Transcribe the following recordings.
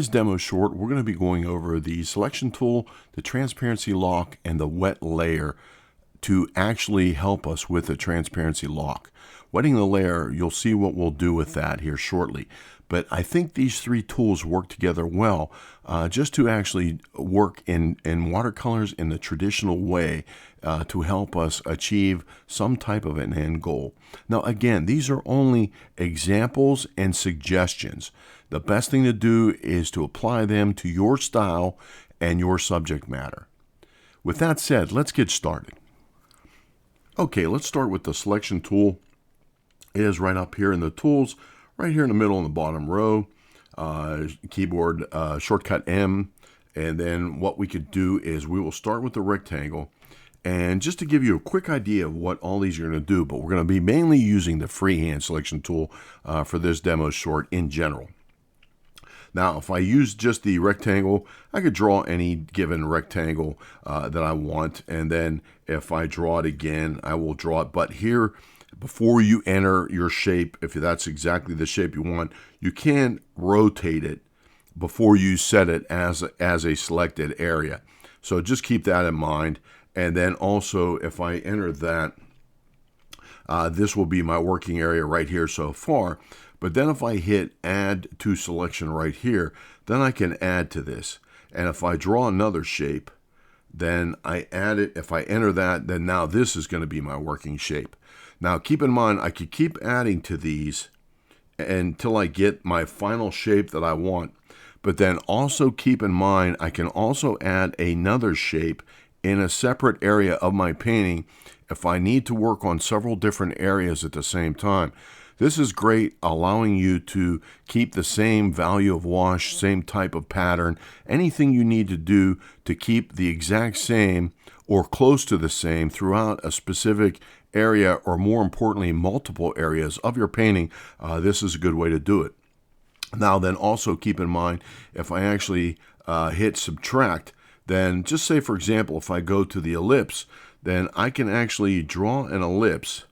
this demo short, we're going to be going over the selection tool, the transparency lock, and the wet layer to actually help us with the transparency lock. Wetting the layer, you'll see what we'll do with that here shortly. But I think these three tools work together well just to actually work in watercolors in the traditional way to help us achieve some type of an end goal. Now again, these are only examples and suggestions. The best thing to do is to apply them to your style and your subject matter. With that said, let's get started. Okay, let's start with the selection tool. It is right up here in the tools, right here in the middle in the bottom row. Keyboard shortcut M. And then what we could do is we will start with the rectangle. And just to give you a quick idea of what all these are going to do, but we're going to be mainly using the freehand selection tool for this demo short in general. Now, if I use just the rectangle, I could draw any given rectangle that I want. And then if I draw it again, I will draw it. But here, before you enter your shape, if that's exactly the shape you want, you can rotate it before you set it as a selected area. So just keep that in mind. And then also, if I enter that, this will be my working area right here so far. But then if I hit add to selection right here, then I can add to this. And if I draw another shape, then I add it. If I enter that, then now this is going to be my working shape. Now keep in mind, I could keep adding to these until I get my final shape that I want. But then also keep in mind, I can also add another shape in a separate area of my painting if I need to work on several different areas at the same time. This is great, allowing you to keep the same value of wash, same type of pattern, anything you need to do to keep the exact same or close to the same throughout a specific area, or more importantly, multiple areas of your painting. This is a good way to do it. Now then also keep in mind, if I actually hit subtract, then just say, for example, if I go to the ellipse, then I can actually draw an ellipse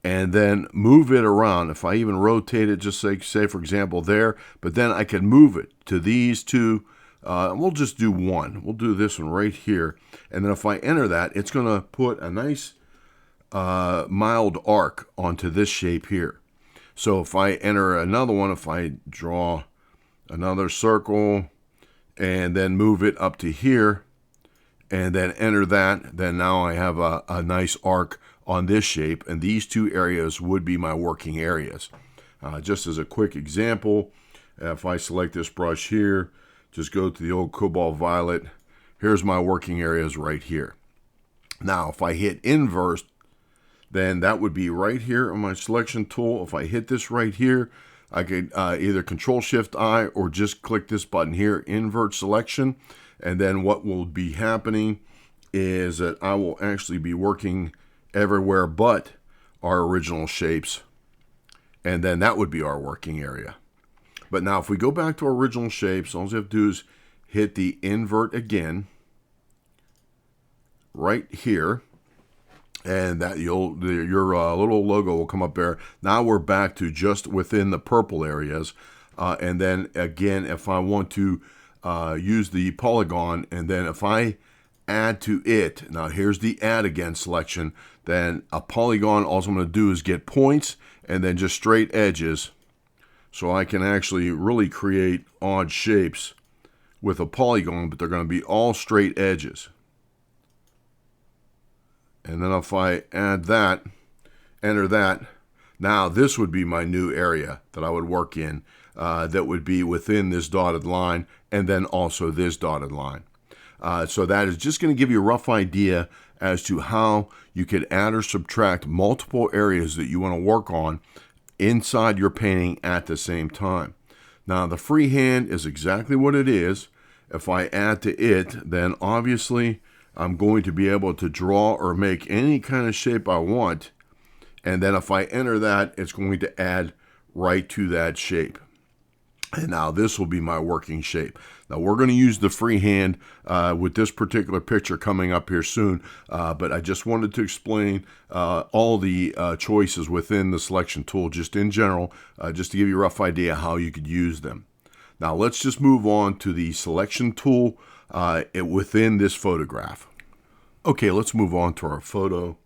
and then move it around. If I even rotate it, just say for example there, but then I can move it to these two. We'll just do one. We'll do this one right here. And then if I enter that, it's going to put a nice mild arc onto this shape here. So if I enter another one, if I draw another circle and then move it up to here and then enter that, then now I have a nice arc on this shape, and these two areas would be my working areas. Just as a quick example, if I select this brush here, just go to the old cobalt violet, here's my working areas right here. Now if I hit inverse, then that would be right here on my selection tool. If I hit this right here, I could either Control-Shift-I or just click this button here, invert selection. And then what will be happening is that I will actually be working everywhere but our original shapes. And then that would be our working area. But now if we go back to our original shapes, all you have to do is hit the invert again, right here. And that your little logo will come up there. Now we're back to just within the purple areas. And then again, if I want to use the polygon, and then if I add to it, now here's the add again selection, then a polygon, all I'm going to do is get points and then just straight edges. So I can actually really create odd shapes with a polygon, but they're going to be all straight edges. And then if I add that, enter that, now this would be my new area that I would work in. That would be within this dotted line, and then also this dotted line. So that is just going to give you a rough idea as to how you could add or subtract multiple areas that you want to work on inside your painting at the same time. Now the freehand is exactly what it is. If I add to it, then obviously I'm going to be able to draw or make any kind of shape I want. And then if I enter that, it's going to add right to that shape. And now this will be my working shape. Now we're going to use the freehand with this particular picture coming up here soon, but I just wanted to explain all the choices within the selection tool just in general, just to give you a rough idea how you could use them. Now let's just move on to the selection tool within this photograph. Okay, let's move on to our photo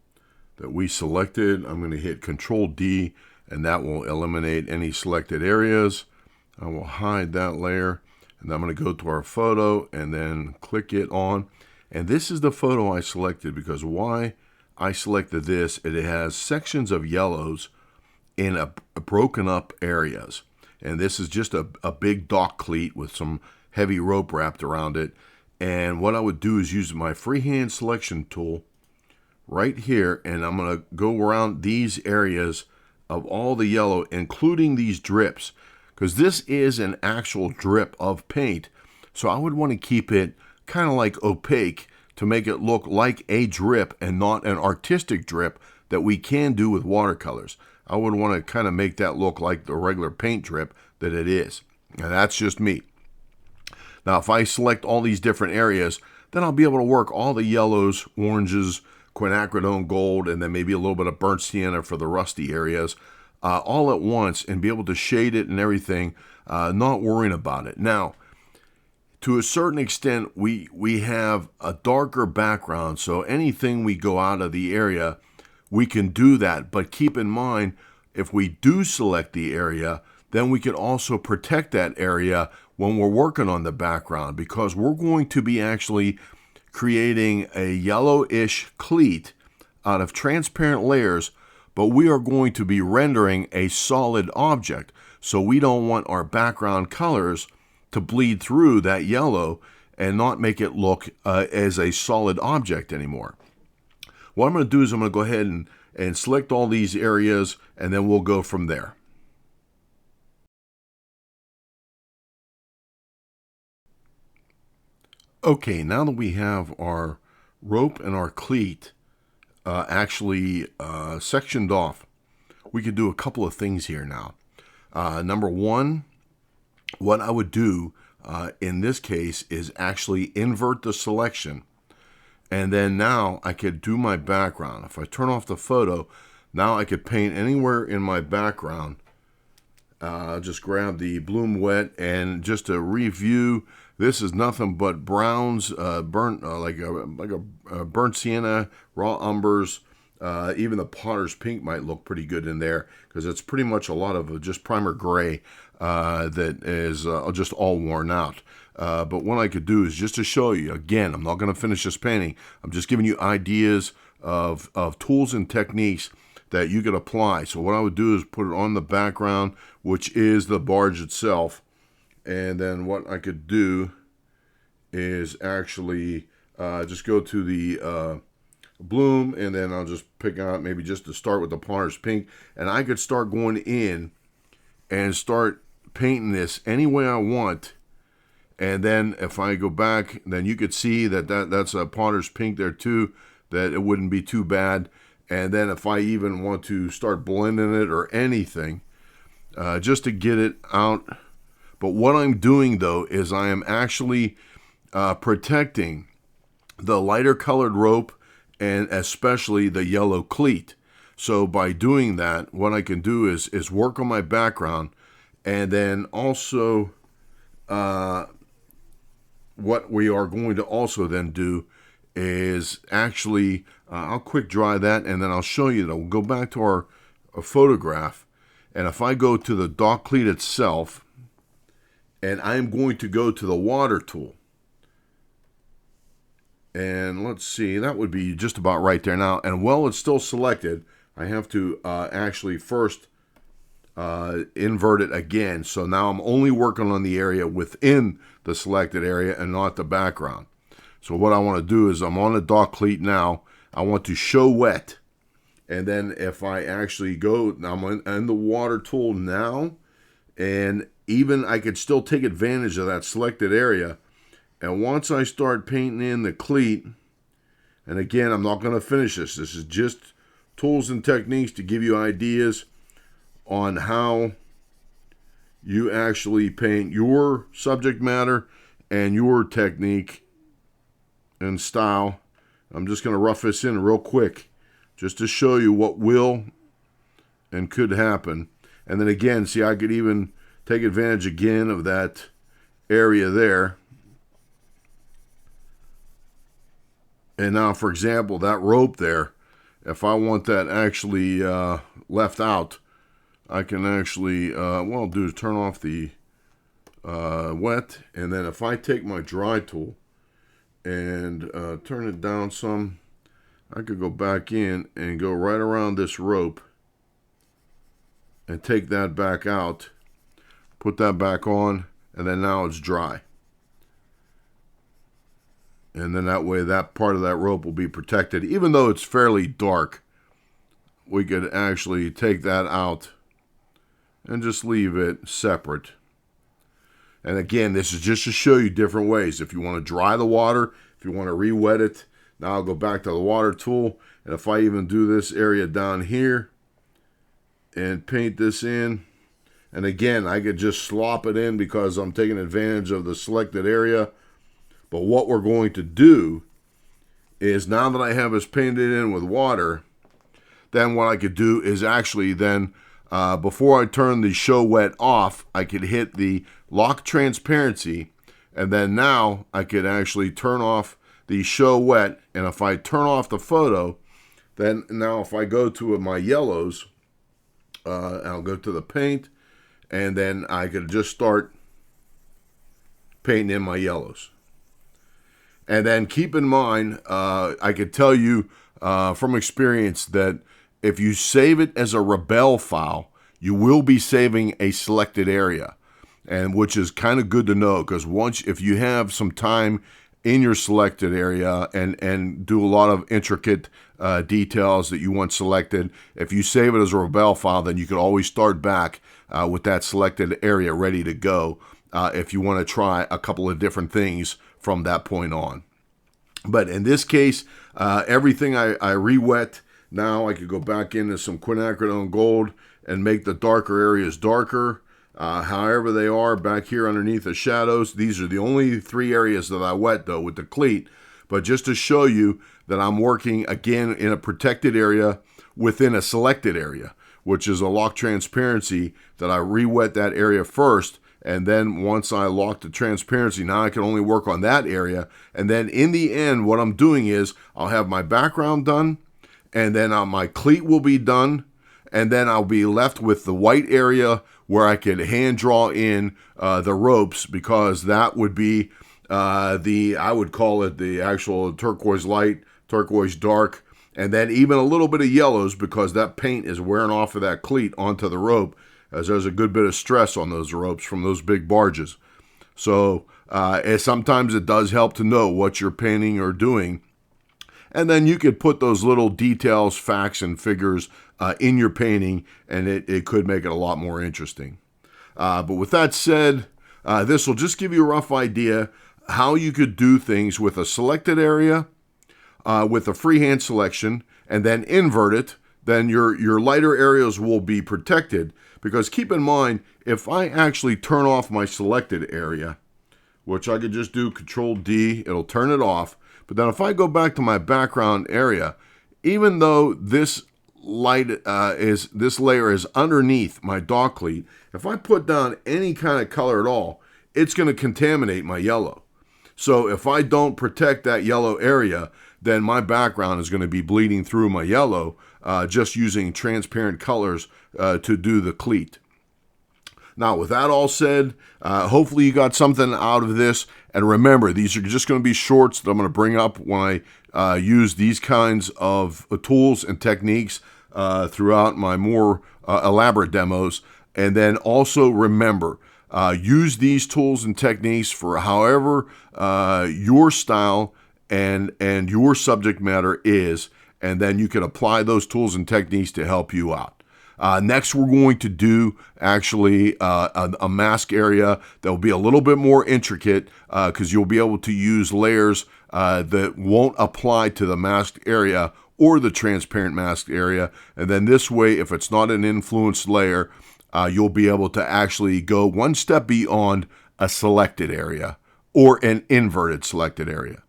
that we selected. I'm going to hit Control D, and that will eliminate any selected areas. I will hide that layer, and I'm going to go to our photo and then click it on. And this is the photo I selected, because why I selected this, it has sections of yellows in a broken up areas. And this is just a big dock cleat with some heavy rope wrapped around it. And what I would do is use my Freehand Selection tool right here, and I'm going to go around these areas of all the yellow, including these drips, because this is an actual drip of paint. So I would want to keep it kind of like opaque to make it look like a drip and not an artistic drip that we can do with watercolors. I would want to kind of make that look like the regular paint drip that it is. And that's just me. Now, if I select all these different areas, then I'll be able to work all the yellows, oranges, quinacridone gold, and then maybe a little bit of burnt sienna for the rusty areas all at once, and be able to shade it and everything, not worrying about it. Now, to a certain extent, we have a darker background, so anything we go out of the area, we can do that. But keep in mind, if we do select the area, then we can also protect that area when we're working on the background, because we're going to be actually creating a yellowish cleat out of transparent layers, but we are going to be rendering a solid object. So we don't want our background colors to bleed through that yellow and not make it look as a solid object anymore. What I'm going to do is I'm going to go ahead and select all these areas, and then we'll go from there. Okay, now that we have our rope and our cleat actually sectioned off, we can do a couple of things here now. Number one, what I would do in this case is actually invert the selection. And then now I could do my background. If I turn off the photo, now I could paint anywhere in my background. Just grab the Bloom Wet, and just to review, this is nothing but browns, burnt like a burnt sienna, raw umbers. Even the Potter's Pink might look pretty good in there, because it's pretty much a lot of just primer gray that is just all worn out. But what I could do is just to show you, again, I'm not going to finish this painting. I'm just giving you ideas of tools and techniques that you could apply. So what I would do is put it on the background, which is the barge itself. And then what I could do is actually just go to the Bloom, and then I'll just pick out maybe just to start with the Potter's Pink. And I could start going in and start painting this any way I want. And then if I go back, then you could see that's a Potter's Pink there too, that it wouldn't be too bad. And then if I even want to start blending it or anything, just to get it out. But what I'm doing though is I am actually protecting the lighter colored rope, and especially the yellow cleat. So by doing that, what I can do is work on my background, and then also what we are going to also then do is actually, I'll quick dry that, and then I'll show you that. We'll go back to our photograph, and if I go to the dock cleat itself, and I'm going to go to the water tool, and let's see, that would be just about right there now. And while it's still selected, I have to actually first invert it again. So now I'm only working on the area within the selected area and not the background. So what I want to do is I'm on the dock cleat now. I want to show wet. And then if I actually go, I'm in the water tool now, and even I could still take advantage of that selected area. And once I start painting in the cleat, and again, I'm not going to finish this. This is just tools and techniques to give you ideas on how you actually paint your subject matter and your technique and style. I'm just going to rough this in real quick just to show you what will and could happen. And then again, see, I could even take advantage again of that area there. And now, for example, that rope there, if I want that actually left out, I can actually, what I'll do is turn off the wet, and then if I take my dry tool and turn it down some, I could go back in and go right around this rope and take that back out, put that back on, and then now it's dry. And then that way that part of that rope will be protected. Even though it's fairly dark, we could actually take that out and just leave it separate. And again, this is just to show you different ways. If you want to dry the water, if you want to re-wet it, now I'll go back to the water tool. And if I even do this area down here and paint this in, and again, I could just slop it in because I'm taking advantage of the selected area. But what we're going to do is, now that I have this painted in with water, then what I could do is actually then, before I turn the show wet off, I could hit the lock transparency, and then now I could actually turn off the show wet. And if I turn off the photo, then now if I go to my yellows, I'll go to the paint, and then I could just start painting in my yellows. And then keep in mind, I could tell you from experience that if you save it as a Rebelle file, you will be saving a selected area, and which is kind of good to know, because if you have some time in your selected area and do a lot of intricate details that you want selected, if you save it as a Rebelle file, then you can always start back with that selected area ready to go if you want to try a couple of different things from that point on. But in this case, everything I re-wet. Now I could go back into some quinacridone gold and make the darker areas darker. However they are back here underneath the shadows. These are the only 3 areas that I wet though with the cleat. But just to show you that I'm working again in a protected area within a selected area, which is a lock transparency, that I re-wet that area first. And then once I lock the transparency, now I can only work on that area. And then in the end, what I'm doing is I'll have my background done, and then my cleat will be done, and then I'll be left with the white area where I could hand draw in the ropes, because that would be I would call it the actual turquoise light, turquoise dark, and then even a little bit of yellows, because that paint is wearing off of that cleat onto the rope, as there's a good bit of stress on those ropes from those big barges. So sometimes it does help to know what you're painting or doing. And then you could put those little details, facts, and figures in your painting, and it could make it a lot more interesting. But with that said, this will just give you a rough idea how you could do things with a selected area, with a freehand selection, and then invert it. Then your lighter areas will be protected. Because keep in mind, if I actually turn off my selected area, which I could just do Control D, it'll turn it off. But then if I go back to my background area, even though this this layer is underneath my dog cleat, if I put down any kind of color at all, it's going to contaminate my yellow. So if I don't protect that yellow area, then my background is going to be bleeding through my yellow, just using transparent colors to do the cleat. Now, with that all said, hopefully you got something out of this. And remember, these are just going to be shorts that I'm going to bring up when I use these kinds of tools and techniques throughout my more elaborate demos. And then also remember, use these tools and techniques for however your style and your subject matter is. And then you can apply those tools and techniques to help you out. Next, we're going to do actually a mask area that will be a little bit more intricate because you'll be able to use layers that won't apply to the masked area or the transparent masked area. And then this way, if it's not an influenced layer, you'll be able to actually go one step beyond a selected area or an inverted selected area.